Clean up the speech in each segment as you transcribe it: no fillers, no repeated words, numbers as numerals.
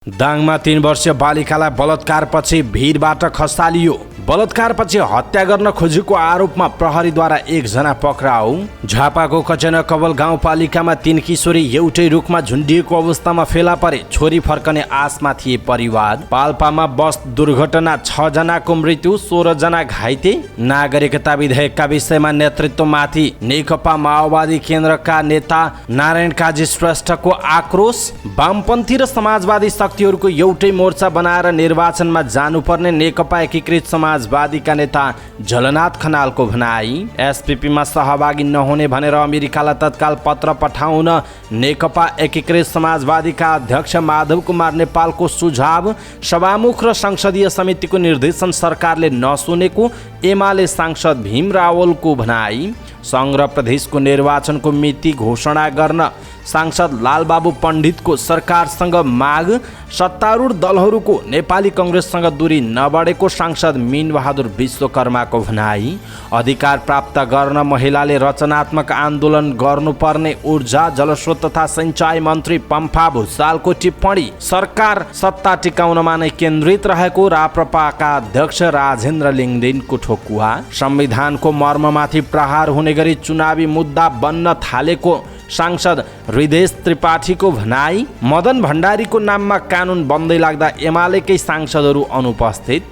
दाङमा 3 वर्षीय बालिकालाई बलात्कारपछि भिरबाट खसालियो। बलात्कारपछि हत्या गर्न खोजेको आरोपमा प्रहरीद्वारा 1 जना पक्राउ। झापाको कचेना कवल गाउँपालिकामा 3 किशोरी एउटै रुखमा झुन्डिएको अवस्थामा फेला परे। छोरी फर्कने आशमा थिए परिवार। पाल्पामा बस दुर्घटना 6 जनाको मृत्यु, 16 जना घाइते। नागरिकता विधेयकका विषयमा नेतृत्वमाथि नेकपा माओवादी केन्द्रका नेता नारायण काजी श्रेष्ठको आक्रोश। वामपन्थी र समाजवादी शक्तिहरूको एउटै मोर्चा बनाएर निर्वाचनमा जानुपर्ने नेकपा एकीकृत समाजवादीका नेता झलनाथ खनालको भनाई। एसपीपीमा सहभागी नहुने भनेर अमेरिकालाई तत्काल पत्र पठाउन नेकपा एकीकृत समाजवादीका अध्यक्ष माधव कुमार नेपालको सुझाव। सभामुख र संसदीय समितिको निर्देशन सरकारले नसुनेको एमाले सांसद भीम रावलको भनाई। सङ्घ र प्रदेशको निर्वाचनको मिति घोषणा गर्न सांसद लालबाबु पण्डितको सरकारसँग माग। सत्तारूढ दलहरूको नेपाली कङ्ग्रेससँग दूरी नबढेको सांसद मीनबहादुर विश्वकर्माको भनाई। अधिकार प्राप्त गर्न महिलाले रचनात्मक आन्दोलन गर्नुपर्ने ऊर्जा जलस्रोत तथा सिंचाई मन्त्री पम्फा भुसालको टिप्पणी। सरकार सत्ता टिकाउनमा नै केन्द्रित रहेको राप्रपाका अध्यक्ष राजेन्द्र लिङदेनको ठोकुवा। संविधानको मर्ममाथि प्रहार हुने गरी चुनावी मुद्दा बन्न थालेको सांसद हृदेश त्रिपाठीको भनाई। मदन भण्डारीको नाममा कानुन बन्दै लाग्दा एमालेकै सांसदहरू अनुपस्थित।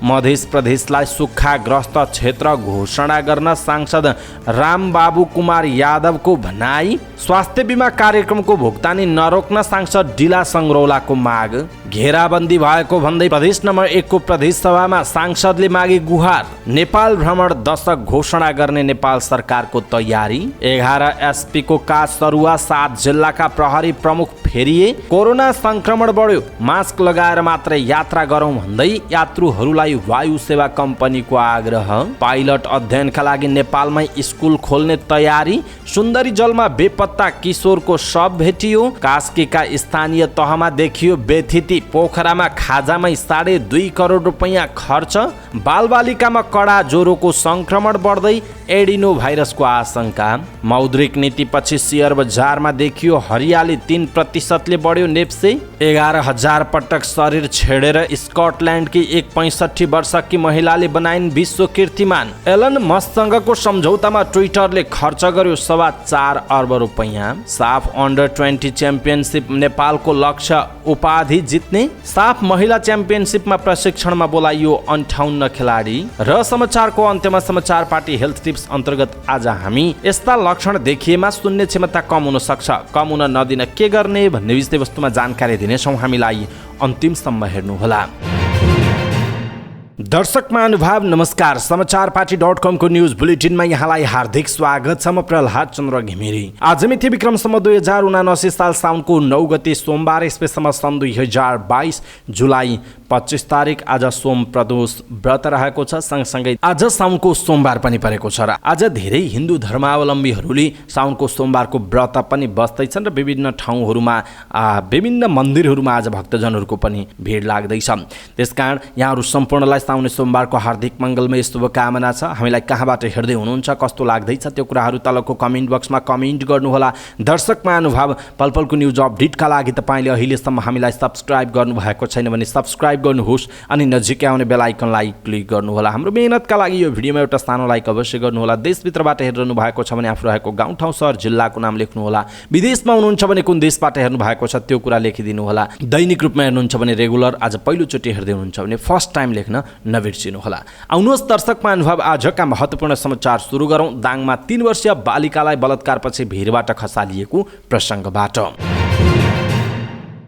मध्य प्रदेशलाई सुक्खाग्रस्त क्षेत्र घोषणा गर्न सांसद रामबाबु कुमार यादवको भनाई। स्वास्थ्य बिमा कार्यक्रमको भुक्तानी नरोक्न सांसद डिला सङ्ग्रौलाको माग। घेराबन्दी भएको भन्दै प्रदेश नम्बर 1 को प्रदेश सभामा सांसदले मागे गुहार। नेपाल भ्रमण दशक घोषणा गर्ने नेपाल सरकारको तयारी। 11 एसपीको काज सरुवा, 7 जिल्लाका प्रहरी प्रमुख फेरिए। कोरोना संक्रमण बढ्यो, मास्क लगाएर मात्रै यात्रा गरौँ भन्दै यात्रुहरूलाई वायु सेवा कम्पनीको आग्रह। पाइलट अध्ययनका लागि नेपालमै स्कुल खोल्ने तयारी। सुन्दरी जलमा बेपत्ता किशोरको शव भेटियो। कास्कीका स्थानीय तहमा देखियो बेथिति। पोखरामा खाजामै 2.5 करोड रुपैयाँ खर्च। बालबालिकामा कडा ज्वरोको संक्रमण बढ्दै एडिनो भाइरसको आशंका। मौद्रिक नीतिपछि सेयर बजारमा देखियो हरियाली। 3% बढ्यो नेप्से। 11,000 पटक शरीर छेडेर स्कटल्यान्डकी 65 वर्षकी महिलाले बनाइन् विश्व कीर्तिमान। एलन मस्कसँगको सम्झौतामा ट्विटरले खर्च गर्यो 4.25 अर्ब रुपैयाँ। साफ अन्डर 20 च्याम्पियनसिप नेपालको लक्ष्य उपाधि जित्ने। साफ महिला च्याम्पियनसिपमा प्रशिक्षणमा बोलाइयो 58 खेलाडी। र समाचारको अन्त्यमा समाचार पार्टी हेल्थ टिप्स अन्तर्गत आज हामी यस्ता लक्षण देखिएमा सुन्ने क्षमता कम हुन सक्छ, कम हुन नदिन के गर्ने भन्ने विषयवस्तुमा जानकारी दिनेछौँ। हामीलाई अन्तिमसम्म हेर्नुहोला। दर्शक महानुभाव नमस्कार। समाचार पार्टी .com को न्युज बुलेटिनमा यहाँलाई हार्दिक स्वागत छ। म प्रहलाद चन्द्र घिमिरे। आज मिति विक्रमसम्म 2079 साल साउनको 9 गते सोमबार, यसैसम्म सन् 2022 जुलाई 25 तारिक आज सोम प्रदोष व्रत रहेको छ। सँगसँगै आज साउनको सोमबार पनि परेको छ र आज धेरै हिन्दू धर्मावलम्बीहरूले साउनको सोमबारको व्रत पनि बस्दैछन् र विभिन्न ठाउँहरूमा विभिन्न मन्दिरहरूमा आज भक्तजनहरूको पनि भिड लाग्दैछ। त्यसकारण यहाँहरू सम्पूर्णलाई साउने सोमबारको हार्दिक मङ्गलमय शुभकामना छ। हामीलाई कहाँबाट हेर्दै हुनुहुन्छ, कस्तो लाग्दैछ त्यो कुराहरू तलको कमेन्ट बक्समा कमेन्ट गर्नुहोला। दर्शक महानुभाव, पलपलको न्युज अपडेटका लागि तपाईँले अहिलेसम्म हामीलाई सब्सक्राइब गर्नुभएको छैन भने सब्सक्राइब गर्नुहोस् अनि नजिकै आउने बेल आइकनलाई क्लिक गर्नुहोला। हाम्रो मेहनतका लागि यो भिडियोमा एउटा सानो लाइक अवश्य गर्नुहोला। देशभित्रबाट हेरिरहनु भएको छ भने आफू रहेको गाउँ ठाउँ सहर जिल्लाको नाम लेख्नुहोला। विदेशमा हुनुहुन्छ भने कुन देशबाट हेर्नु भएको छ त्यो कुरा लेखिदिनुहोला। दैनिक रूपमा हेर्नुहुन्छ भने रेगुलर, आज पहिलोचोटि हेर्दै हुनुहुन्छ भने फर्स्ट टाइम लेख्न नबिर्सिनुहोला। आउनुहोस् दर्शक महानुभाव, आजका महत्त्वपूर्ण समाचार सुरु गरौँ दाङमा 3 वर्षीय बालिकालाई बलात्कारपछि भिरबाट खसालिएको प्रसङ्गबाट।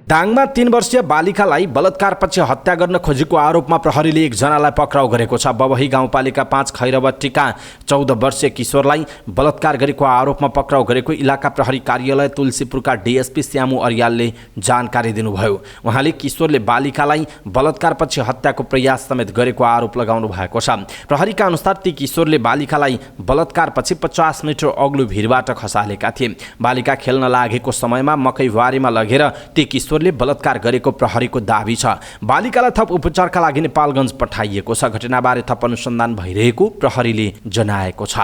दाङमा 3 वर्षीय बालिकालाई बलात्कारपछि हत्या गर्न खोजेको आरोपमा प्रहरीले 1 जनालाई पक्राउ गरेको छ। बबही गाउँपालिका 5 खैरवटीका 14 वर्षीय किशोरलाई बलात्कार गरेको आरोपमा पक्राउ गरेको इलाका प्रहरी कार्यालय तुलसीपुरका डीएसपी श्यामु अर्यालले जानकारी दिनुभयो। उहाँले किशोरले बालिकालाई बलात्कारपछि हत्याको प्रयास समेत गरेको आरोप लगाउनु भएको छ। प्रहरीका अनुसार ती किशोरले बालिकालाई बलात्कारपछि 50 मिटर अग्लो भिरबाट खसालेका थिए। बालिका खेल्न लागेको समयमा मकैबारीमा लगेर ती किशोर बलात्कार गरेको प्रहरीको दाबी छ। बालिकालाई थप उपचारका लागि नेपालगञ्ज पठाइएको छ। घटनाबारे थप अनुसन्धान भइरहेको प्रहरीले जनाएको छ।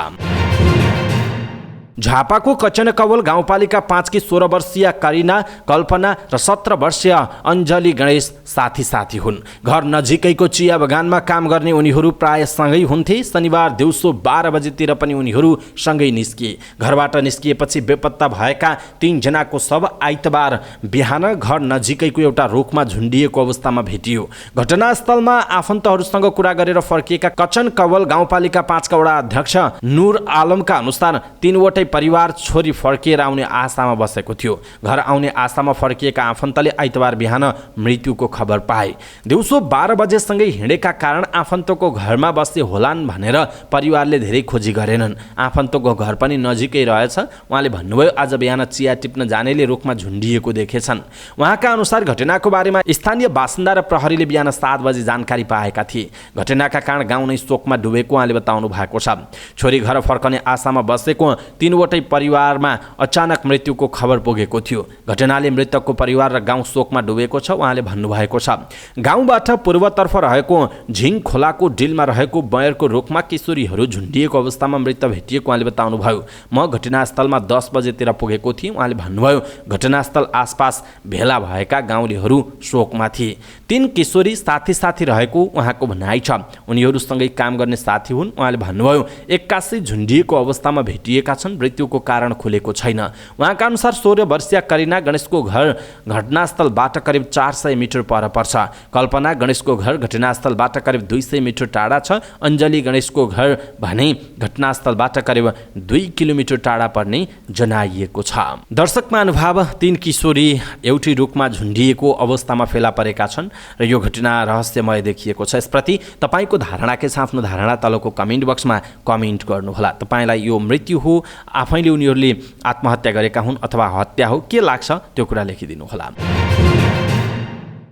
झापाको कचनकवल गाउँपालिका 5 की 16 वर्षीय करिना, कल्पना र 17 वर्षीय अञ्जली गणेश साथी हुन्। घर नजिकैको चिया बगानमा काम गर्ने उनीहरू प्राय सँगै हुन्थे। शनिबार दिउँसो 12 बजेतिर पनि उनीहरू सँगै निस्किए। घरबाट निस्किएपछि बेपत्ता भएका 3 जनाको शव आइतबार बिहान घर नजिकैको एउटा रुखमा झुन्डिएको अवस्थामा भेटियो। घटनास्थलमा आफन्तहरूसँग कुरा गरेर फर्किएका कचनकवल गाउँपालिका 5 का वडा अध्यक्ष नुर आलमका अनुसार 3वटै परिवार छोरी फर्किएर आउने आशामा बसेको थियो। घर आउने आशामा फर्किएका आफन्तले आइतबार बिहान मृत्युको खबर पाए। दिउँसो 12 बजेसँगै हिँडेका कारण आफन्तको घरमा बस्दै होलान् भनेर परिवारले धेरै खोजी गरेनन्। आफन्तको घर पनि नजिकै रहेछ। उहाँले भन्नुभयो, आज बिहान चिया टिप्न जानेले रुखमा झुन्डिएको देखेछन्। उहाँका अनुसार घटनाको बारेमा स्थानीय बासिन्दा र प्रहरीले बिहान 7 बजे जानकारी पाएका थिए। घटनाका कारण गाउँ नै शोकमा डुबेको उहाँले बताउनु भएको छ। छोरी घर फर्कने आशामा बसेको 3वटै परिवारमा अचानक मृत्युको खबर पुगेको थियो। घटनाले मृतकको परिवार र गाउँ शोकमा डुबेको छ उहाँले भन्नुभएको छ। गाउँबाट पूर्वतर्फ रहेको झिङ खोलाको डिलमा रहेको बयरको रुखमा किशोरीहरू झुन्डिएको अवस्थामा मृत भेटिएको उहाँले बताउनुभयो। म घटनास्थलमा 10 बजेतिर पुगेको थिएँ। उहाँले भन्नुभयो, घटनास्थल आसपास भेला भएका गाउँलेहरू शोकमा थिए। 3 किशोरी साथी रहेको उहाँको भनाइ छ। उनीहरूसँगै काम गर्ने साथी हुन्। उहाँले भन्नुभयो, 81 झुन्डिएको अवस्थामा भेटिएका छन्। मृत्युको कारण खुलेको छैन। उहाँका अनुसार 16 वर्षीय करिना गणेशको घर घटनास्थलबाट करिब 400 मिटर पर पर्छ। कल्पना गणेशको घर घटनास्थलबाट करिब 200 मिटर टाढा छ। अञ्जली गणेशको घर भने घटनास्थलबाट करिब 2 किलोमिटर टाढा पर्ने जनाइएको छ। दर्शक महानुभाव, 3 किशोरी एउटै रुखमा झुन्डिएको अवस्थामा फेला परेका छन् र यो घटना रहस्यमय देखिएको छ। यसप्रति तपाईँको धारणा के छ? आफ्नो धारणा तलको कमेन्ट बक्समा कमेन्ट गर्नुहोला। तपाईँलाई यो मृत्यु हो, आफैले उनीहरूले आत्महत्या गरेका हुन् अथवा हत्या हो, के लाग्छ त्यो कुरा लेखिदिनुहोला।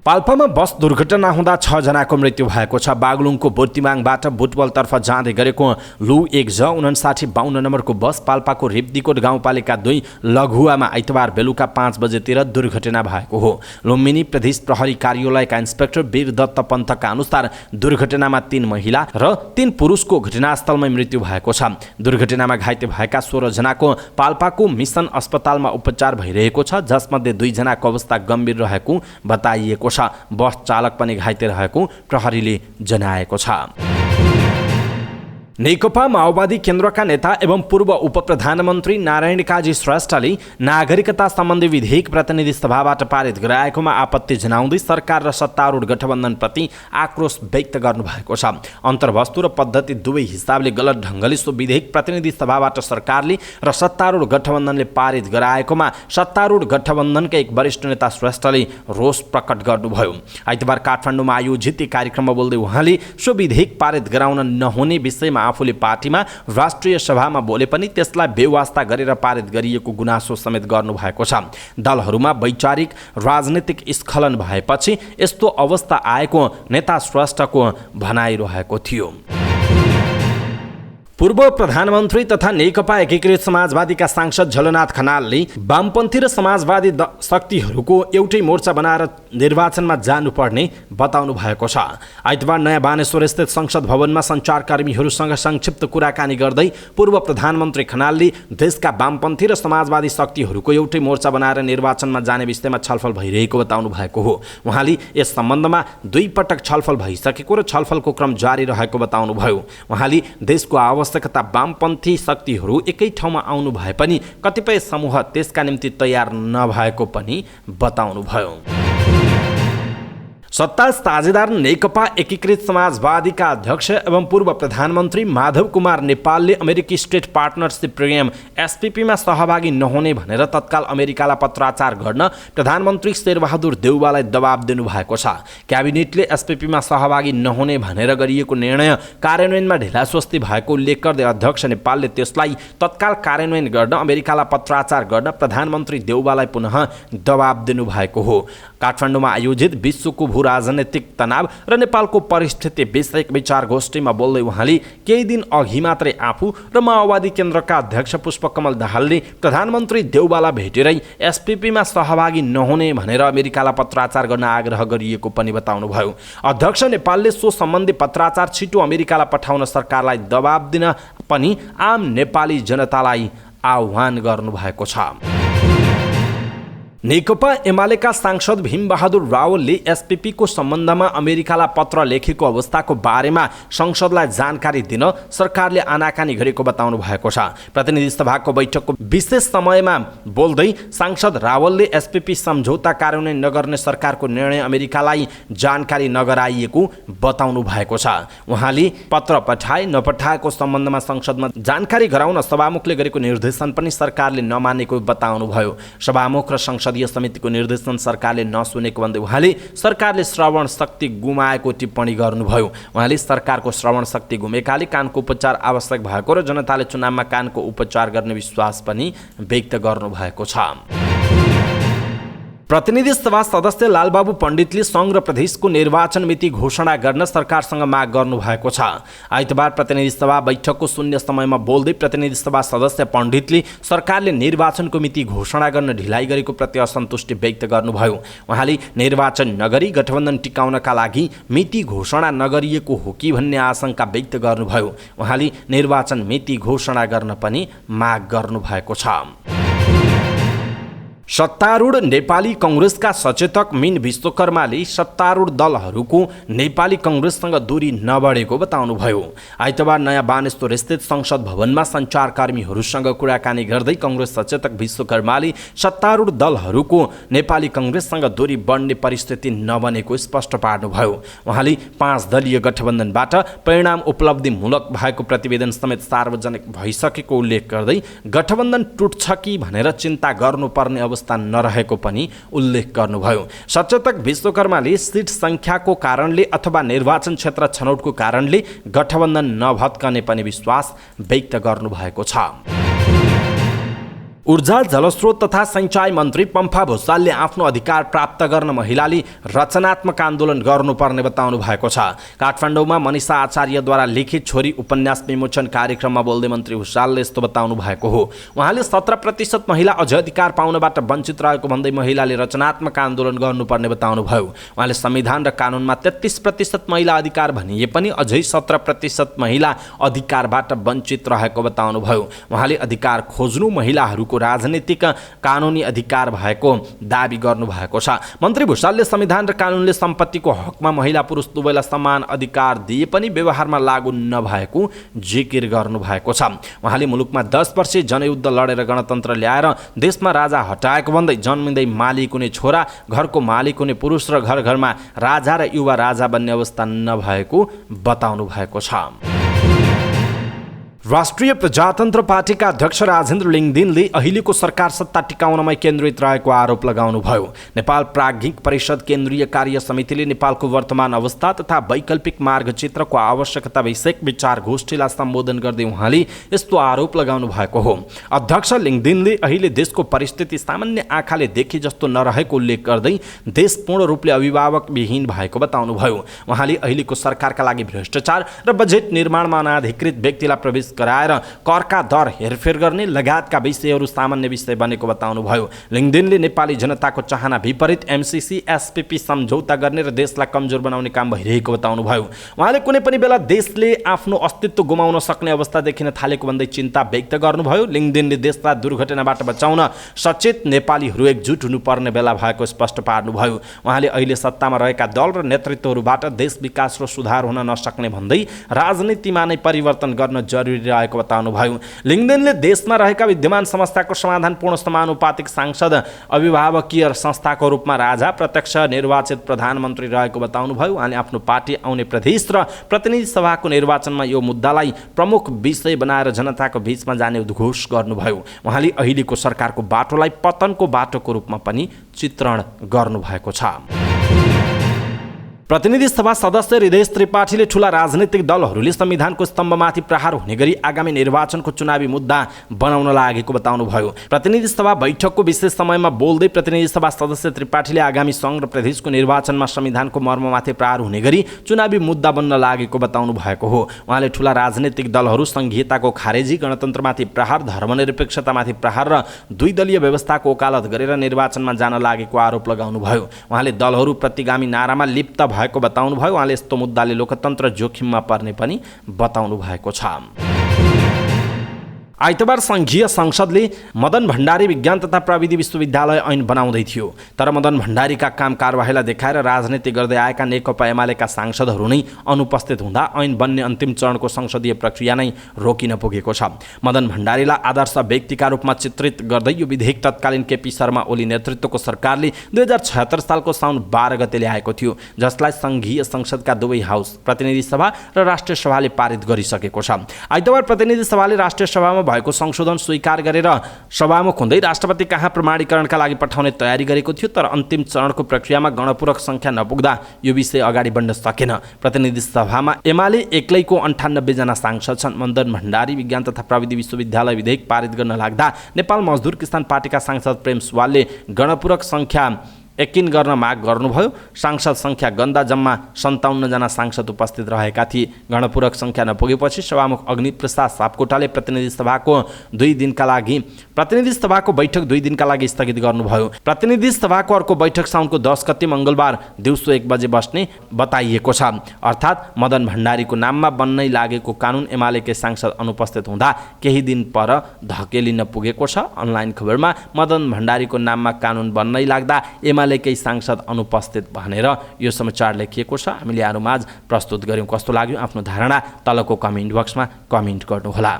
पाल्पामा बस दुर्घटना हुँदा 6 जनाको मृत्यु भएको छ। बागलुङको बुर्तिमाङबाट बुटवलतर्फ जाँदै गरेको लु 1J5952 नम्बरको बस पाल्पाको रेप्दीकोट गाउँपालिका 2 लघुवामा आइतबार बेलुका 5 बजेतिर दुर्घटना भएको हो। लुम्बिनी प्रदेश प्रहरी कार्यालयका इन्सपेक्टर वीरदत्त पन्तका अनुसार दुर्घटनामा 3 महिला र 3 पुरुषको घटनास्थलमै मृत्यु भएको छ। दुर्घटनामा घाइते भएका 16 जनाको पाल्पाको मिसन अस्पतालमा उपचार भइरहेको छ, जसमध्ये 2 जनाको अवस्था गम्भीर रहेको बताइएको छ। बस चालक पनि घाइते रहेको प्रहरीले जनाएको छ। नेकपा माओवादी केन्द्रका नेता एवं पूर्व उपप्रधानमन्त्री नारायण काजी श्रेष्ठले नागरिकता सम्बन्धी विधेयक प्रतिनिधि सभाबाट पारित गराएकोमा आपत्ति जनाउँदै सरकार र सत्तारूढ गठबन्धनप्रति आक्रोश व्यक्त गर्नुभएको छ। अन्तर्वस्तु र पद्धति दुवै हिसाबले गलत ढङ्गले सो विधेयक प्रतिनिधि सभाबाट सरकारले र सत्तारूढ गठबन्धनले पारित गराएकोमा सत्तारूढ गठबन्धनका एक वरिष्ठ नेता श्रेष्ठले रोष प्रकट गर्नुभयो। आइतबार काठमाडौँमा आयोजित कार्यक्रममा बोल्दै उहाँले सो विधेयक पारित गराउन नहुने विषयमा आफूले पार्टीमा राष्ट्रिय सभामा बोले पनि त्यसलाई बेवास्ता गरेर पारित गरिएको गुनासो समेत गर्नुभएको छ। दलहरूमा वैचारिक राजनीतिक स्खलन भएपछि यस्तो अवस्था आएको नेता श्रेष्ठको भनाइरहेको थियो। पूर्व प्रधानमन्त्री तथा नेकपा एकीकृत समाजवादीका सांसद झलनाथ खनालले वामपन्थी र समाजवादी शक्तिहरूको एउटै मोर्चा बनाएर निर्वाचनमा जानुपर्ने बताउनु भएको छ। आइतबार नयाँ बानेश्वर स्थित संसद भवनमा सञ्चारकर्मीहरूसँग संक्षिप्त कुराकानी गर्दै पूर्व प्रधानमन्त्री खनालले देशका वामपन्थी र समाजवादी शक्तिहरूको एउटै मोर्चा बनाएर निर्वाचनमा जाने विषयमा छलफल भइरहेको बताउनु भएको हो। उहाँले यस सम्बन्धमा 2 पटक छलफल भइसकेको र छलफलको क्रम जारी रहेको बताउनुभयो। उहाँले देशको आवश्यकता वामपन्थी शक्तिहरू एकै ठाउँमा आउनु भए पनि कतिपय समूह त्यसका निम्ति तयार नभएको पनि बताउनुभयो। सत्ता साझेदार नेकपा एकीकृत समाजवादीका अध्यक्ष एवं पूर्व प्रधानमन्त्री माधव कुमार नेपालले अमेरिकी स्टेट पार्टनरसिप प्रोग्राम एसपीपीमा सहभागी नहुने भनेर तत्काल अमेरिकालाई पत्राचार गर्न प्रधानमन्त्री शेरबहादुर देउवालाई दबाब दिनुभएको छ। क्याबिनेटले एसपीपीमा सहभागी नहुने भनेर गरिएको निर्णय कार्यान्वयनमा ढिलासुस्ती भएको उल्लेख गर्दै अध्यक्ष नेपालले त्यसलाई तत्काल कार्यान्वयन गर्न अमेरिकालाई पत्राचार गर्न प्रधानमन्त्री देउवालाई पुनः दबाब दिनुभएको हो। काठमाडौँमा आयोजित विश्वको राजनैतिक तनाव र नेपालको परिस्थिति विषयक विचार गोष्ठीमा बोल्दै उहाँले केही दिन अघि मात्रै आफू र माओवादी केन्द्रका अध्यक्ष पुष्पकमल दाहालले प्रधानमन्त्री देउवालाई भेटेरै एसपीपीमा सहभागी नहुने भनेर अमेरिकालाई पत्राचार गर्न आग्रह गरिएको पनि बताउनुभयो। अध्यक्ष नेपालले सो सम्बन्धी पत्राचार छिटो अमेरिकालाई पठाउन सरकारलाई दबाब दिन पनि आम नेपाली जनतालाई आह्वान गर्नुभएको छ। नेकपा एमालेका सांसद भीमबहादुर रावलले एसपीपीको सम्बन्धमा अमेरिकालाई पत्र लेखेको अवस्थाको बारेमा संसदलाई जानकारी दिन सरकारले आनाकानी गरेको बताउनु भएको छ। प्रतिनिधि सभाको बैठकको विशेष समयमा बोल्दै सांसद रावलले एसपीपी सम्झौता कार्यान्वयन नगर्ने सरकारको निर्णय अमेरिकालाई जानकारी नगराइएको बताउनु भएको छ। उहाँले पत्र पठाए नपठाएको सम्बन्धमा संसदमा जानकारी गराउन सभामुखले गरेको निर्देशन पनि सरकारले नमानेको बताउनुभयो। सभामुख र संसद समितिको निर्देशन सरकारले नसुनेको भन्दै उहाँले सरकारले श्रवण शक्ति गुमाएको टिप्पणी गर्नुभयो। उहाँले सरकारको श्रवण शक्ति गुमेकाले कानको उपचार आवश्यक भएको र जनताले चुनावमा कानको उपचार गर्ने विश्वास पनि व्यक्त गर्नुभएको छ। प्रतिनिधि सभा सदस्य लालबाबु पण्डितले सङ्घ र प्रदेशको निर्वाचन मिति घोषणा गर्न सरकारसँग माग गर्नुभएको छ। आइतबार प्रतिनिधि सभा बैठकको शून्य समयमा बोल्दै प्रतिनिधि सभा सदस्य पण्डितले सरकारले निर्वाचनको मिति घोषणा गर्न ढिलाइ गरेको प्रति असन्तुष्टि व्यक्त गर्नुभयो। उहाँले निर्वाचन नगरी गठबन्धन टिकाउनका लागि मिति घोषणा नगरिएको हो कि भन्ने आशंका व्यक्त गर्नुभयो। उहाँले निर्वाचन मिति घोषणा गर्न पनि माग गर्नुभएको छ। सत्तारूढ नेपाली कङ्ग्रेसका सचेतक मीन विश्वकर्माले सत्तारूढ दलहरूको नेपाली कङ्ग्रेससँग दूरी नबढेको बताउनुभयो। आइतबार नयाँ बानेश्वर स्थित संसद भवनमा सञ्चारकर्मीहरूसँग कुराकानी गर्दै कङ्ग्रेस सचेतक विश्वकर्माले सत्तारूढ दलहरूको नेपाली कङ्ग्रेससँग दूरी बढ्ने परिस्थिति नबनेको स्पष्ट पार्नुभयो। उहाँले 5 दलीय गठबन्धनबाट परिणाम उपलब्धिमूलक भएको प्रतिवेदन समेत सार्वजनिक भइसकेको उल्लेख गर्दै गठबन्धन टुट्छ कि भनेर चिन्ता गर्नुपर्ने अवस्था नरहेको पनि उल्लेख गर्नुभयो। सचेतक विश्वकर्माले सीट संख्याको कारणले अथवा निर्वाचन क्षेत्र छनौटको कारणले गठबन्धन नभत्कने पनि विश्वास व्यक्त गर्नुभएको छ। ऊर्जा जलस्रोत तथा सिंचाई मन्त्री पम्फा भुसालले आफ्नो अधिकार प्राप्त गर्न महिलाले रचनात्मक आन्दोलन गर्नुपर्ने बताउनु भएको छ। काठमाडौँमा मनिषा आचार्यद्वारा लिखित छोरी उपन्यास विमोचन कार्यक्रममा बोल्दै मन्त्री भुसालले यस्तो बताउनु भएको हो। उहाँले 17% महिला अझ अधिकार पाउनबाट वञ्चित रहेको भन्दै महिलाले रचनात्मक आन्दोलन गर्नुपर्ने बताउनु भयो। उहाँले संविधान र कानुनमा 33% महिला अधिकार भनिए पनि अझै 17% महिला अधिकारबाट वञ्चित रहेको बताउनु भयो। उहाँले अधिकार खोज्नु महिलाहरूको राजनीतिक कानुनी अधिकार भएको दाबी गर्नु भएको छ। मन्त्री भुसालले संविधान र कानुनले सम्पत्तिको हकमा महिला पुरुष दुवैलाई समान अधिकार दिए पनि व्यवहारमा लागू नभएको जिकिर गर्नु भएको छ। उहाँले मुलुकमा 10 वर्षे जनयुद्ध लडेर गणतन्त्र ल्याएर देशमा राजा हटाएको भन्दै जन्मिँदै मालिक हुने छोरा, घरको मालिक हुने पुरुष र घर घरमा राजा र युवा राजा बन्ने अवस्था नभएको बताउनु भएको छ। राष्ट्रिय प्रजातन्त्र पार्टीका अध्यक्ष राजेन्द्र लिङदेनले अहिलेको सरकार सत्ता टिकाउनमै केन्द्रित रहेको आरोप लगाउनुभयो। नेपाल प्राज्ञिक परिषद केन्द्रीय कार्य समितिले नेपालको वर्तमान अवस्था तथा वैकल्पिक मार्गचित्रको आवश्यकता विषयक विचार गोष्ठीलाई सम्बोधन गर्दै उहाँले यस्तो आरोप लगाउनु भएको हो। अध्यक्ष लिङदेनले अहिले देशको परिस्थिति सामान्य आँखाले देखे जस्तो नरहेको उल्लेख गर्दै देश पूर्ण रूपले अभिभावकविहीन भएको बताउनुभयो। उहाँले अहिलेको सरकारका लागि भ्रष्टाचार र बजेट निर्माणमा अनाधिकृत व्यक्तिलाई प्रवेश गराएर करका दर हेरफेर गर्ने लगायतका विषयहरू सामान्य विषय बनेको बताउनुभयो। लिङदेनले नेपाली जनताको चाहना विपरीत एमसीसी एसपीपी सम्झौता गर्ने र देशलाई कमजोर बनाउने काम भइरहेको बताउनुभयो। उहाँले कुनै पनि बेला देशले आफ्नो अस्तित्व गुमाउन सक्ने अवस्था देखिन थालेको भन्दै चिन्ता व्यक्त गर्नुभयो। लिङदेनले देशलाई दुर्घटनाबाट बचाउन सचेत नेपालीहरू एकजुट हुनुपर्ने बेला भएको स्पष्ट पार्नुभयो। उहाँले अहिले सत्तामा रहेका दल र नेतृत्वहरूबाट देश विकास र सुधार हुन नसक्ने भन्दै राजनीतिमा नै परिवर्तन गर्न जरुरी रहेको बताउनुभयो। लिङदेनले देशमा रहेका विद्यमान समस्याको समाधान पूर्ण समानुपातिक सांसद अभिभावकीय संस्थाको रूपमा राजा प्रत्यक्ष निर्वाचित प्रधानमन्त्री रहेको बताउनुभयो। उहाँले आफ्नो पार्टी आउने प्रदेश र प्रतिनिधि सभाको निर्वाचनमा यो मुद्दालाई प्रमुख विषय बनाएर जनताको बीचमा जाने उद्घोष गर्नुभयो। उहाँले अहिलेको सरकारको बाटोलाई पतनको बाटोको रूपमा पनि चित्रण गर्नुभएको छ। प्रतिनिधि सभा सदस्य हृदय त्रिपाठीले ठूला राजनीतिक दलहरूले संविधानको स्तम्भमाथि प्रहार हुने गरी आगामी निर्वाचनको चुनावी मुद्दा बनाउन लागेको बताउनुभयो। प्रतिनिधि सभा बैठकको विशेष समयमा बोल्दै प्रतिनिधि सभा सदस्य त्रिपाठीले आगामी सङ्घ र प्रदेशको निर्वाचनमा संविधानको मर्ममाथि प्रहार हुने गरी चुनावी मुद्दा बन्न लागेको बताउनु भएको हो। उहाँले ठूला राजनीतिक दलहरू संघीयताको खारेजी, गणतन्त्रमाथि प्रहार, धर्मनिरपेक्षतामाथि प्रहार र 2 दलीय व्यवस्थाको वकालत गरेर निर्वाचनमा जान लागेको आरोप लगाउनुभयो। उहाँले दलहरू प्रतिगामी नारामा लिप्त भएको बताउनुभयो। उहाँले यस्तो मुद्दाले लोकतन्त्र जोखिममा पर्ने पनि बताउनु भएको छ। आइतबार संघीय संसदले मदन भण्डारी विज्ञान तथा प्रविधि विश्वविद्यालय ऐन बनाउँदै थियो, तर मदन भण्डारीका काम कारबाहीलाई देखाएर राजनीति गर्दै आएका नेकपा एमालेका सांसदहरू नै अनुपस्थित हुँदा ऐन बन्ने अन्तिम चरणको संसदीय प्रक्रिया नै रोकिन पुगेको छ। मदन भण्डारीलाई आदर्श व्यक्तिका रूपमा चित्रित गर्दै यो विधेयक तत्कालीन केपी शर्मा ओली नेतृत्वको सरकारले 2076 सालको साउन 12 गते ल्याएको थियो, जसलाई संघीय संसदका दुवै हाउस प्रतिनिधि सभा र राष्ट्रिय सभाले पारित गरिसकेको छ। आइतबार प्रतिनिधि सभाले राष्ट्रिय सभामा भएको संशोधन स्वीकार गरेर सभामुख हुँदै राष्ट्रपति कहाँ प्रमाणीकरणका लागि पठाउने तयारी गरेको थियो, तर अन्तिम चरणको प्रक्रियामा गणपूरक संख्या नपुग्दा यो विषय अगाडि बढ्न सकेन। प्रतिनिधि सभामा एमाले एक्लैको 98 जना सांसद छन्। मदन भण्डारी विज्ञान तथा प्रविधि विश्वविद्यालय विधेयक पारित गर्न लाग्दा नेपाल मजदुर किसान पार्टीका सांसद प्रेम सुवालले गणपूरक संख्या यकिन गर्न माग गर्नुभयो। सांसद संख्या गन्दा जम्मा 57 जना सांसद उपस्थित रहेका थिए। गणपूरक संख्या नपुगेपछि सभामुख अग्निप्रसाद सापकोटाले प्रतिनिधि सभाको बैठक 2 दिनका लागि स्थगित गर्नुभयो। प्रतिनिधि सभाको अर्को बैठक साउनको 10 गते मङ्गलबार दिउँसो 1 बजे बस्ने बताइएको छ। अर्थात् मदन भण्डारीको नाममा बन्नै लागेको कानुन एमालेकै सांसद अनुपस्थित हुँदा केही दिन पर धकेलिन पुगेको छ। अनलाइन खबरमा मदन भण्डारीको नाममा कानुन बन्नै लाग्दा एमालेकै सांसद अनुपस्थित भनेर यो समाचार लेखिएको छ। हामीले यहाँहरुमाझ प्रस्तुत गर्यौं। कस्तो लाग्यो आफ्नो धारणा तलको कमेन्ट बक्समा कमेन्ट गर्नुहोला।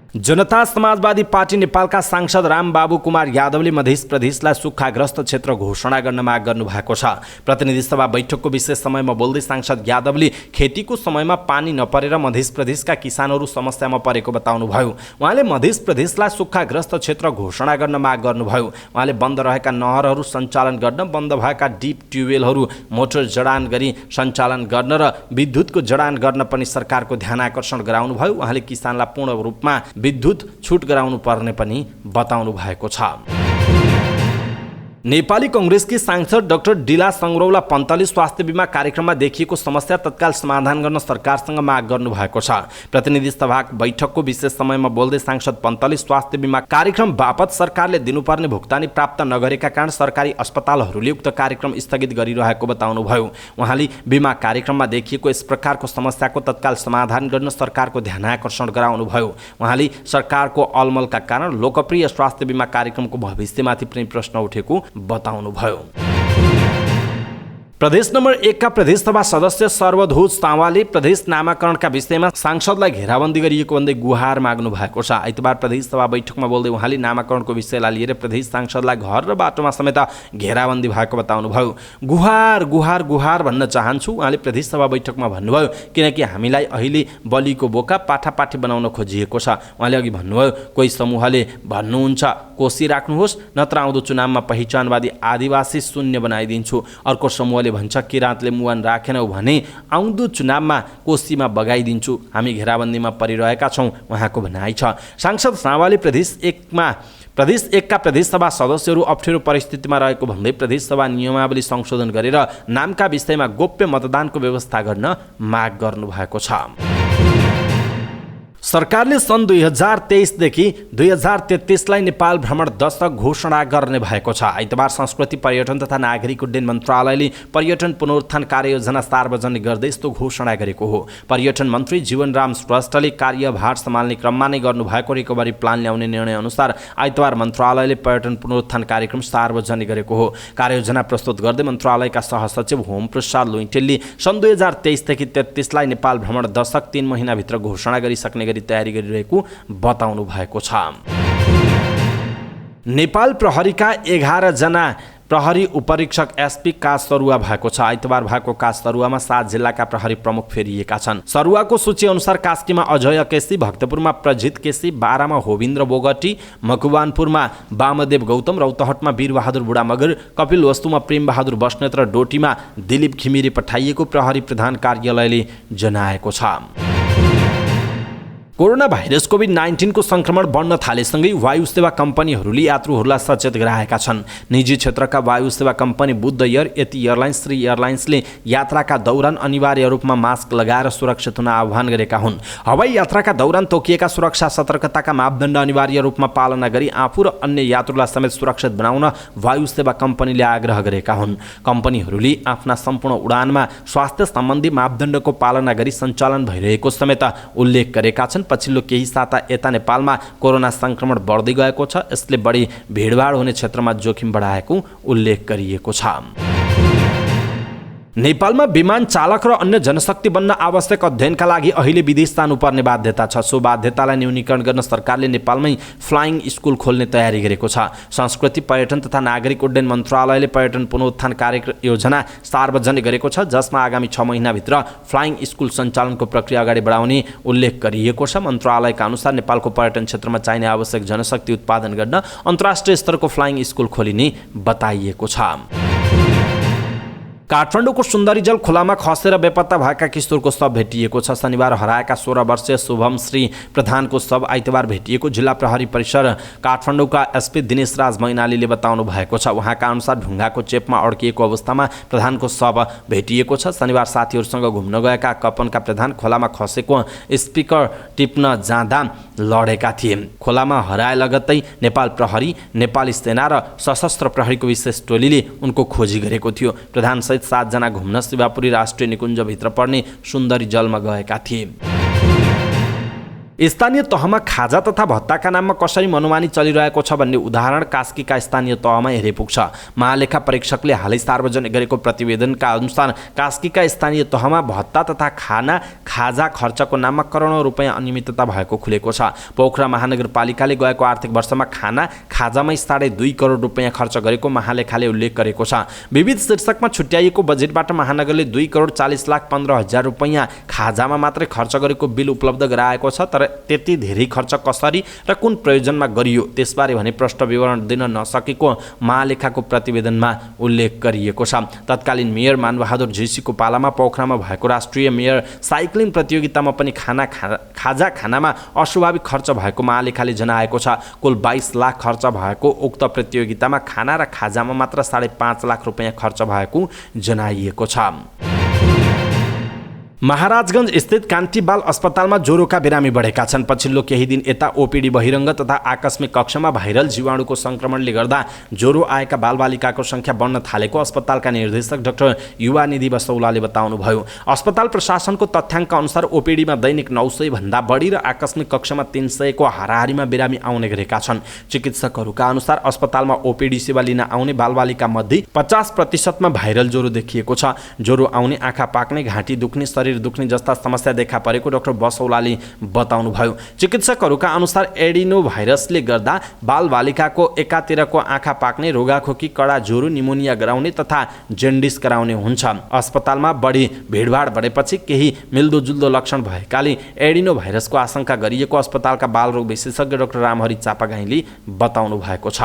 जनता समाजवादी पार्टी नेपालका सांसद रामबाबु कुमार यादवले मध्य प्रदेशलाई सुक्खाग्रस्त क्षेत्र घोषणा गर्न माग गर्नुभएको छ। प्रतिनिधि सभा बैठकको विशेष समयमा बोल्दै सांसद यादवले खेतीको समयमा पानी नपरेर मध्य प्रदेशका किसानहरू समस्यामा परेको बताउनुभयो। उहाँले मध्य प्रदेशलाई सुक्खाग्रस्त क्षेत्र घोषणा गर्न माग गर्नुभयो। उहाँले बन्द रहेका नहरहरू सञ्चालन गर्न, बन्द भएका डिप ट्युबवेलहरू मोटर जडान गरी सञ्चालन गर्न र विद्युतको जडान गर्न पनि सरकारको ध्यान आकर्षण गराउनुभयो। उहाँले किसानलाई पूर्ण रूपमा विद्युत छुट गराउनु पर्ने पनि बताउनु भएको छ। नेपाली कांग्रेसकी सांसद डाक्टर डिला संग्रौला पन्तले स्वास्थ्य बीमा कार्यक्रममा देखिएको समस्या तत्काल समाधान गर्न सरकारसँग माग गर्नुभएको छ। प्रतिनिधि सभा बैठकको विशेष समयमा बोल्दै सांसद पन्तले स्वास्थ्य बीमा कार्यक्रम बापत सरकारले दिनुपर्ने भुक्तानी प्राप्त नगरेका कारण सरकारी अस्पतालहरूले उक्त कार्यक्रम स्थगित गरिरहेको बताउनुभयो। उहाँले बीमा कार्यक्रममा देखिएको यस प्रकारको समस्याको तत्काल समाधान गर्न सरकारको ध्यान आकर्षण गराउनुभयो। उहाँले सरकारको अलमलका कारण लोकप्रिय स्वास्थ्य बीमा कार्यक्रमको भविष्यमाथि पनि प्रश्न उठेको बताउनुभयो। प्रदेश नम्बर 1 का प्रदेशसभा सदस्य सर्वधोज सावाले प्रदेश नामाकरणका विषयमा सांसदलाई घेराबन्दी गरिएको भन्दै गुहार माग्नु भएको छ। आइतबार प्रदेशसभा बैठकमा बोल्दै उहाँले नामाकरणको विषयलाई लिएर प्रदेश सांसदलाई घर र बाटोमा समेत घेराबन्दी भएको बताउनुभयो। गुहार गुहार गुहार भन्न चाहन्छु उहाँले प्रदेशसभा बैठकमा भन्नुभयो, किनकि हामीलाई अहिले बलिको बोका पाठापाठी बनाउन खोजिएको छ। उहाँले अघि भन्नुभयो, कोही समूहले भन्नुहुन्छ कोशी राख्नुहोस् नत्र आउँदो चुनावमा पहिचानवादी आदिवासी शून्य बनाइदिन्छु, अर्को समूहले भन्छ किराँतले मुवान राखेनौ भने आउँदो चुनावमा कोशीमा बगाइदिन्छु, हामी घेराबन्दीमा परिरहेका छौँ उहाँको भनाइ छ। सांसद सावाले प्रदेश 1 का प्रदेशसभा सदस्यहरू अप्ठ्यारो परिस्थितिमा रहेको भन्दै प्रदेशसभा नियमावली संशोधन गरेर नामका विषयमा गोप्य मतदानको व्यवस्था गर्न माग गर्नुभएको छ। सरकारले सन् 2023 देखि 2033 लाई नेपाल भ्रमण दशक घोषणा गर्ने भएको छ। आइतबार संस्कृति पर्यटन तथा नागरिक उड्डयन मन्त्रालयले पर्यटन पुनरुत्थान कार्ययोजना सार्वजनिक गर्दै यस्तो घोषणा गरेको हो। पर्यटन मन्त्री जीवनराम श्रेष्ठले कार्यभार सम्हाल्ने क्रममा नै गर्नुभएको रिकभरी प्लान ल्याउने निर्णय अनुसार आइतबार मन्त्रालयले पर्यटन पुनरुत्थान कार्यक्रम सार्वजनिक गरेको हो। कार्ययोजना प्रस्तुत गर्दै मन्त्रालयका सहसचिव होम प्रसाद लुइटेलले सन् 2023 देखि 33 लाई नेपाल भ्रमण दशक 3 महिनाभित्र घोषणा गरिसक्ने गरी तयारी गरिरहेको बताउनु भएको छ। नेपाल प्रहरीका 11 जना प्रहरी उपरीक्षक एसपी कास सरुवा भएको छ। आइतबार भएको कास सरुवामा 7 जिल्लाका प्रहरी प्रमुख फेरिएका छन्। सरुवाको सूची अनुसार कास्कीमा अजय केसी, भक्तपुरमा प्रजित केसी, बारामा होविन्द्र बोगटी, मकवानपुरमा वामदेव गौतम, रौतहटमा वीरबहादुर बुढा मगर, कपिलवस्तुमा प्रेमबहादुर बस्नेत र डोटीमा दिलीप घिमिरे पठाइएको प्रहरी प्रधान कार्यालयले जनाएको छ। कोरोना भाइरस कोभिड-19 को संक्रमण बढ्न थालेसँगै वायु सेवा कम्पनीहरूले यात्रुहरूलाई सचेत गराएका छन्। निजी क्षेत्रका वायु सेवा कम्पनी बुद्ध एयर, यति एयरलाइन्स, श्री एयरलाइन्सले यात्राका दौरान अनिवार्य रूपमा मास्क लगाएर सुरक्षित हुन आह्वान गरेका हुन्। हवाई यात्राका दौरान तोकिएका सुरक्षा सतर्कताका मापदण्ड अनिवार्य रूपमा पालना गरी आफू र अन्य यात्रुलाई समेत सुरक्षित बनाउन वायु सेवा कम्पनीले आग्रह गरेका हुन्। कम्पनीहरूले आफ्ना सम्पूर्ण उडानमा स्वास्थ्य सम्बन्धी मापदण्डको पालना गरी सञ्चालन भइरहेको समेत उल्लेख गरेका छन्। पछिल्लो केही साता यता नेपालमा कोरोना संक्रमण बढ्दै गएको छ। यसले बढी भिडभाड हुने क्षेत्रमा जोखिम बढाएको उल्लेख गरिएको छ। नेपालमा विमान चालक र अन्य जनशक्ति बन्न आवश्यक अध्ययनका लागि अहिले विदेश जानुपर्ने बाध्यता छ। सो बाध्यतालाई न्यूनीकरण गर्न सरकारले नेपालमै फ्लाइङ स्कुल खोल्ने तयारी गरेको छ। संस्कृति, पर्यटन तथा नागरिक उड्डयन मन्त्रालयले पर्यटन पुनरुत्थान कार्ययोजना सार्वजनिक गरेको छ, जसमा आगामी 6 महिनाभित्र फ्लाइङ स्कुल सञ्चालनको प्रक्रिया अगाडि बढाउने उल्लेख गरिएको छ। मन्त्रालयका अनुसार नेपालको पर्यटन क्षेत्रमा चाहिने आवश्यक जनशक्ति उत्पादन गर्न अन्तर्राष्ट्रिय स्तरको फ्लाइङ स्कुल खोलिने बताइएको छ। काठमाडौँको सुन्दरीजल खोलामा खसेर बेपत्ता भएका किशोरको शव भेटिएको छ। शनिबार हराएका 16 वर्षीय शुभम श्री प्रधानको शव आइतबार भेटिएको जिल्ला प्रहरी परिसर काठमाडौँका एसपी दिनेश राज मैनालीले बताउनु भएको छ। उहाँका अनुसार ढुङ्गाको चेपमा अड्किएको अवस्थामा प्रधानको शव भेटिएको छ। शनिबार साथीहरूसँग घुम्न गएका कपनका प्रधान खोलामा खसेको स्पिकर टिप्न जाँदा लडेका थिए। खोलामा हराए लगत्तै नेपाल प्रहरी, नेपाली सेना र सशस्त्र प्रहरीको विशेष टोलीले उनको खोजी गरेको थियो। प्रधान 7 जना घुम्न शिवापुरी राष्ट्रिय निकुञ्जभित्र पर्ने सुन्दरी जलमा गएका थिए। स्थानीय तहमा खाजा तथा भत्ताका नाममा कसरी मनोमानी चलिरहेको छ भन्ने उदाहरण कास्कीका स्थानीय तहमा हेरे पुग्छ। महालेखा परीक्षकले हालै सार्वजनिक गरेको प्रतिवेदनका अनुसार कास्कीका स्थानीय तहमा भत्ता तथा खाजा खर्चको नाममा करोडौँ रुपियाँ अनियमितता भएको खुलेको छ। पोखरा महानगरपालिकाले गएको आर्थिक वर्षमा खाजामै 2.5 करोड रुपियाँ खर्च गरेको महालेखाले उल्लेख गरेको छ। विविध शीर्षकमा छुट्याइएको बजेटबाट महानगरले 2,40,15,000 रुपियाँ खाजामा मात्रै खर्च गरेको बिल उपलब्ध गराएको छ। तर त्यति धेरै खर्च कसरी र कुन प्रयोजनमा गरियो त्यसबारे भने प्रष्ट विवरण दिन नसकेको महालेखाको प्रतिवेदनमा उल्लेख गरिएको छ। तत्कालीन मेयर मानबहादुर झिसीको पालामा पोखरामा भएको राष्ट्रिय मेयर साइक्लिङ प्रतियोगितामा पनि खाजा खानामा अस्वाभाविक खर्च भएको महालेखाले जनाएको छ। कुल 22 लाख खर्च भएको उक्त प्रतियोगितामा खाना र खाजामा मात्र 5.5 लाख रुपियाँ खर्च भएको जनाइएको छ। महाराजगञ्ज स्थित कान्ति बाल अस्पतालमा ज्वरोका बिरामी बढेका छन्। पछिल्लो केही दिन यता ओपीडी बहिरङ्ग तथा आकस्मिक कक्षमा भाइरल जीवाणुको संक्रमणले गर्दा ज्वरो आएका बालबालिकाको संख्या बढ्न थालेको अस्पतालका निर्देशक डाक्टर युवानिधि बसौलाले बताउनुभयो। अस्पताल प्रशासनको तथ्याङ्क अनुसार ओपीडीमा दैनिक 900 भन्दा बढी र आकस्मिक कक्षमा 300 को हाराहारीमा बिरामी आउने गरेका छन्। चिकित्सकहरूका अनुसार अस्पतालमा ओपीडी सेवा लिन आउने बालबालिका मध्ये 50% भाइरल ज्वरो देखिएको छ। ज्वरो आउने, आँखा पाक्ने, घाँटी दुख्ने, शरीर दुख्ने जस्ता समस्या देखा परेको डाक्टर बसौलाले बताउनुभयो। चिकित्सकहरूका अनुसार एडिनो भाइरसले गर्दा बालबालिकाको एकातिरको आँखा पाक्ने, रोगाखोकी, कडा ज्वरो, निमोनिया गराउने तथा जेन्डिस गराउने हुन्छ। अस्पतालमा बढी भिडभाड बढेपछि केही मिल्दोजुल्दो लक्षण भएकाले एडिनो भाइरसको आशंका गरिएको अस्पतालका बालरोग विशेषज्ञ डाक्टर रामहरि चापागाईले बताउनु भएको छ।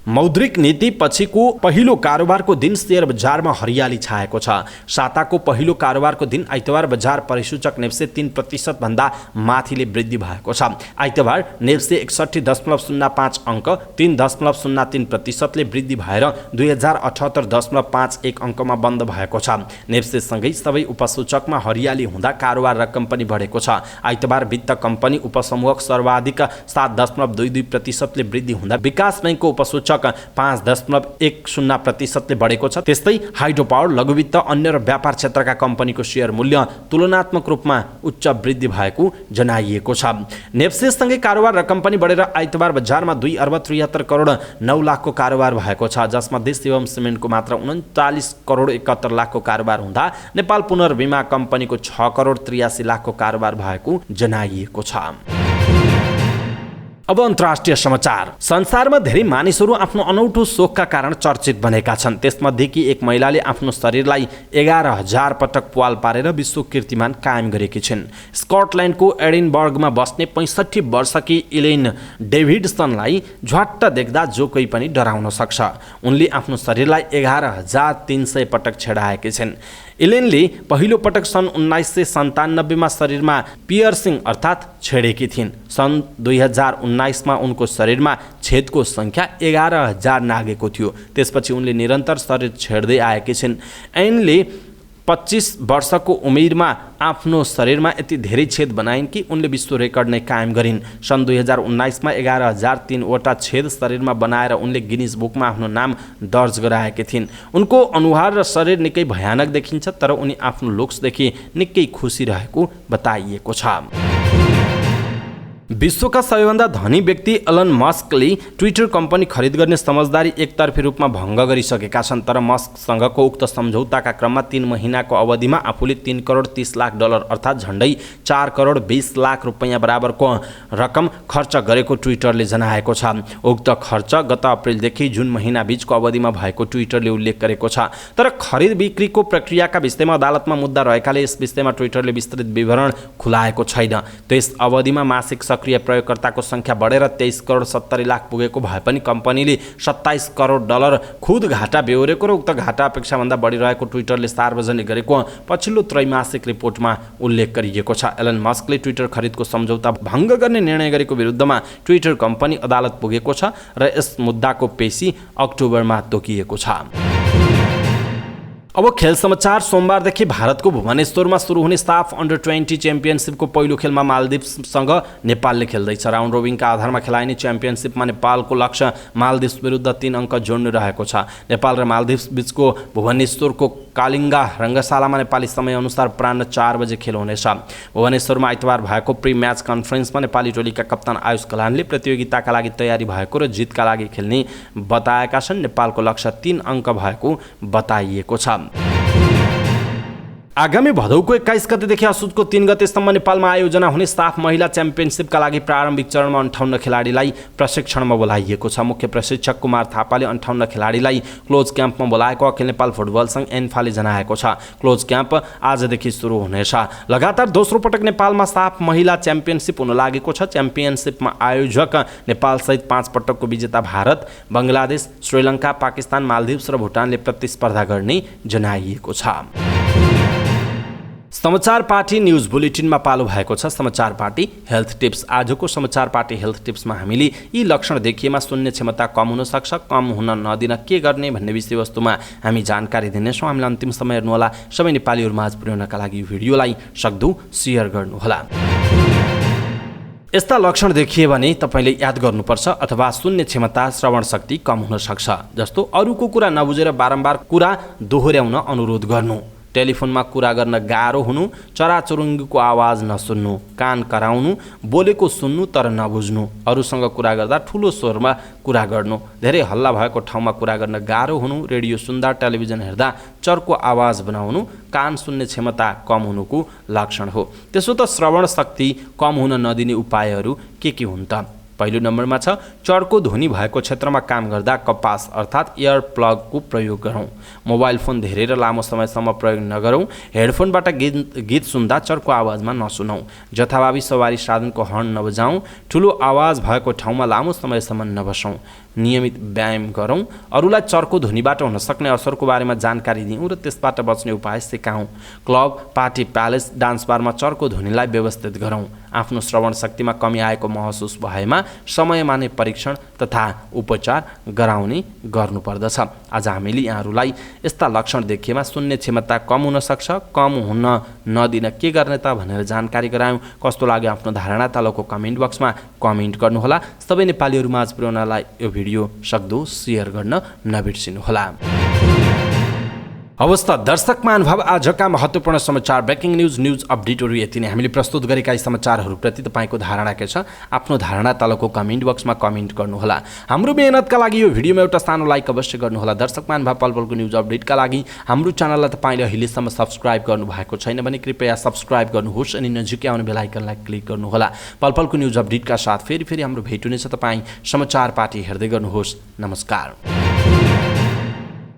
मौद्रिक नीति पछिको पहिलो कारोबारको दिन शेयर बजारमा हरियाली छाएको छ। साताको पहिलो कारोबारको दिन आइतबार बजार परिसूचक नेप्से 3% भन्दा माथिले वृद्धि भएको छ। आइतबार नेप्से 61.05 अङ्क 3.03%ले वृद्धि भएर 2078.51 अङ्कमा बन्द भएको छ। नेप्सेसँगै सबै उपसूचकमा हरियाली हुँदा कारोबार रकम पनि बढेको छ। आइतबार वित्त कम्पनी उपसमूहक सर्वाधिक 7.22%ले वृद्धि हुँदा विकास बैंकको उपसूचक 5.10% बढेको छ। त्यस्तै हाइड्रो पावर, लघुवित्त, अन्य र व्यापार क्षेत्रका कम्पनीको शेयर मूल्य तुलनात्मक रूपमा उच्च वृद्धि भएको जनाइएको छ। नेप्सेसँगै कारोबार रकम पनि बढेर आइतबार बजारमा 2,73,09,00,000 कारोबार भएको छ, जसमध्ये शिवम सिमेन्टको मात्र 39,71,00,000 कारोबार हुँदा नेपाल पुनर्बीमा कम्पनीको 6,83,00,000 कारोबार भएको जनाइएको छ। अब अन्तर्राष्ट्रिय समाचार। संसारमा धेरै मानिसहरू आफ्नो अनौठो सोखका कारण चर्चित बनेका छन्। त्यसमध्येकी एक महिलाले आफ्नो शरीरलाई 11,000 पटक प्वाल पारेर विश्व कीर्तिमान कायम गरेकी छिन्। स्कटल्यान्डको एडिनबर्गमा बस्ने 65 वर्षकी इलेन डेभिडसनलाई झ्वाट्ट देख्दा जो कोही पनि डराउन सक्छ। उनले आफ्नो शरीरलाई 11,300 पटक छेडाएकी छिन्। इलेनले पहिलो पटक सन् 1997 शरीरमा पियर्सिङ अर्थात् छेडेकी थिइन्। सन् 2019 उनको शरीरमा छेदको संख्या 11,000 नागेको थियो। त्यसपछि उनले निरन्तर शरीर छेड्दै आएकी छिन्। ऐनले 25 वर्षको उमेरमा आफ्नो शरीरमा यति धेरै छेद बनाइन् कि उनले विश्व रेकर्ड नै कायम गरिन्। सन् 2019 मा 11,003वटा छेद शरीरमा बनाएर उनले गिनिज बुकमा आफ्नो नाम दर्ज गराएकी थिइन्। उनको अनुहार र शरीर निकै भयानक देखिन्छ, तर उनी आफ्नो लुक्सदेखि निकै खुसी रहेको बताइएको छ। विश्वका सबैभन्दा धनी व्यक्ति एलन मस्कले ट्विटर कम्पनी खरिद गर्ने समझदारी एकतर्फी रूपमा भङ्ग गरिसकेका छन्। तर मस्कसँगको उक्त सम्झौताका क्रममा 3 महिनाको अवधिमा आफूले $3 करोड 30 लाख अर्थात् झन्डै 4 करोड 20 लाख रुपैयाँ बराबरको रकम खर्च गरेको ट्विटरले जनाएको छ। उक्त खर्च गत अप्रिलदेखि जुन महिना बीचको अवधिमा भएको ट्विटरले उल्लेख गरेको छ। तर खरिद बिक्रीको प्रक्रियाका विषयमा अदालतमा मुद्दा रहेकाले यस विषयमा ट्विटरले विस्तृत विवरण खुलाएको छैन। त्यस अवधिमा मासिक सक्रिय प्रयोगकर्ताको संख्या बढेर 23 करोड 70 लाख पुगेको भए पनि कम्पनीले $27 करोड खुद घाटा बेहोरेको र उक्त घाटा अपेक्षाभन्दा बढी रहेको ट्विटरले सार्वजनिक गरेको पछिल्लो त्रैमासिक रिपोर्टमा उल्लेख गरिएको छ। एलन मस्कले ट्विटर खरिदको सम्झौता भङ्ग गर्ने निर्णय गरेको विरुद्धमा ट्विटर कम्पनी अदालत पुगेको छ र यस मुद्दाको पेशी अक्टोबरमा तोकिएको छ। अब खेल समाचार। सोमबारदेखि भारतको भुवनेश्वरमा सुरु हुने साफ अन्डर-20 च्याम्पियनसिपको पहिलो खेलमा मालदिप्ससँग नेपालले खेल्दैछ। राउन्ड रोबिङका आधारमा खेलाइने च्याम्पियनसिपमा नेपालको लक्ष्य मालदिप्स विरुद्ध 3 अङ्क जोड्नु रहेको छ। नेपाल र मालदिप्स बीचको भुवनेश्वरको कालिङ्गा रङ्गशालामा नेपाली समयअनुसार अपराह्न 4 बजे खेल हुनेछ। भुवनेश्वरमा आइतबार भएको प्री म्याच कन्फरेन्समा नेपाली टोलीका कप्तान आयुष कलानले प्रतियोगिताका लागि तयारी भएको र जितका लागि खेल्ने बताएका छन्। नेपालको लक्ष्य 3 अङ्क भएको बताइएको छ। आगामी भदौको 21 गतेदेखि असोजको 3 गतेसम्म नेपालमा आयोजना हुने साफ महिला च्याम्पियनसिपका लागि प्रारम्भिक चरणमा 58 खेलाडीलाई प्रशिक्षणमा बोलाइएको छ। मुख्य प्रशिक्षक कुमार थापाले 58 खेलाडीलाई क्लोज क्याम्पमा बोलाएको अखिल नेपाल फुटबल सङ्घ एन्फाले जनाएको छ। क्लोज क्याम्प आजदेखि सुरु हुनेछ। लगातार दोस्रो पटक नेपालमा साफ महिला च्याम्पियनसिप हुन लागेको छ। च्याम्पियनसिपमा आयोजक नेपालसहित 5 पटकको विजेता भारत, बङ्गलादेश, श्रीलङ्का, पाकिस्तान, मालदिप्स र भुटानले प्रतिस्पर्धा गर्ने जनाइएको छ। समाचार पार्टी न्युज बुलेटिनमा पालो भएको छ समाचार पार्टी हेल्थ टिप्स। आजको समाचार पार्टी हेल्थ टिप्समा हामीले यी लक्षण देखिएमा सुन्ने क्षमता कम हुन सक्छ, कम हुन नदिन के गर्ने भन्ने विषयवस्तुमा हामी जानकारी दिनेछौँ। हामीलाई अन्तिम समय हेर्नुहोला। सबै नेपालीहरू माझ पुर्याउनका लागि यो भिडियोलाई सक्दो सेयर गर्नुहोला। यस्ता लक्षण देखिए भने तपाईँले याद गर्नुपर्छ अथवा सुन्ने क्षमता श्रवण शक्ति कम हुन सक्छ। जस्तो अरूको कुरा नबुझेर बारम्बार कुरा दोहोर्याउन अनुरोध गर्नु, टेलिफोनमा कुरा गर्न गाह्रो हुनु, चराचुरुङ्गीको आवाज नसुन्नु, कान कराउनु, बोलेको सुन्नु तर नबुझ्नु, अरूसँग कुरा गर्दा ठुलो स्वरमा कुरा गर्नु, धेरै हल्ला भएको ठाउँमा कुरा गर्न गाह्रो हुनु, रेडियो सुन्दा टेलिभिजन हेर्दा चर्को आवाज बनाउनु, कान सुन्ने क्षमता कम हुनुको लक्षण हो। त्यसो त श्रवण शक्ति कम हुन नदिने उपायहरू के हुन् त? पहिलो नम्बरमा छ चर्को ध्वनि भएको क्षेत्रमा काम गर्दा कपास अर्थात् इयर प्लगको प्रयोग गरौँ। मोबाइल फोन धेरै र लामो समयसम्म प्रयोग नगरौँ। हेडफोनबाट गीत सुन्दा चर्को आवाजमा नसुनौँ। जथाभावी सवारी साधनको हर्न नबजाउँ। ठुलो आवाज भएको ठाउँमा लामो समयसम्म नबसौँ। नियमित व्यायाम गरौँ। अरूलाई चर्को ध्वनिबाट हुन सक्ने असरको बारेमा जानकारी दिउँ र त्यसबाट बच्ने उपाय सिकाउँ। क्लब, पार्टी, प्यालेस, डान्स बारमा चर्को ध्वनिलाई व्यवस्थित गरौँ। आफ्नो श्रवण शक्तिमा कमी आएको महसुस भएमा समयमा नै परीक्षण तथा उपचार गराउने गर्नुपर्दछ। आज हामीले यहाँहरूलाई यस्ता लक्षण देखिएमा सुन्ने क्षमता कम हुन सक्छ, कम हुन नदिन के गर्ने त भनेर जानकारी गरायौँ। कस्तो लाग्यो आफ्नो धारणा तलको कमेन्ट बक्समा कमेन्ट गर्नुहोला। सबै नेपालीहरू माझ पुर्याउनलाई यो भिडियो सक्दो सेयर गर्न नबिर्सिनुहोला। हवस् त दर्शक महानुभाव, आजका महत्त्वपूर्ण समाचार ब्रेकिङ न्युज अपडेटहरू यति नै। हामीले प्रस्तुत गरेका यी समाचारहरूप्रति तपाईँको धारणा के छ? आफ्नो धारणा तलको कमेन्ट बक्समा कमेन्ट गर्नुहोला। हाम्रो मेहनतका लागि यो भिडियोमा एउटा सानो लाइक अवश्य गर्नुहोला। दर्शक महानुभाव, पल पलको न्युज अपडेटका लागि हाम्रो च्यानललाई तपाईँले अहिलेसम्म सब्सक्राइब गर्नुभएको छैन भने कृपया सब्सक्राइब गर्नुहोस् अनि नजिकै आउने बेल आइकनलाई क्लिक गर्नुहोला। पल पलको न्युज अपडेटका साथ फेरि हाम्रो भेट हुनेछ। तपाईँ समाचार पार्टी हेर्दै गर्नुहोस्। नमस्कार।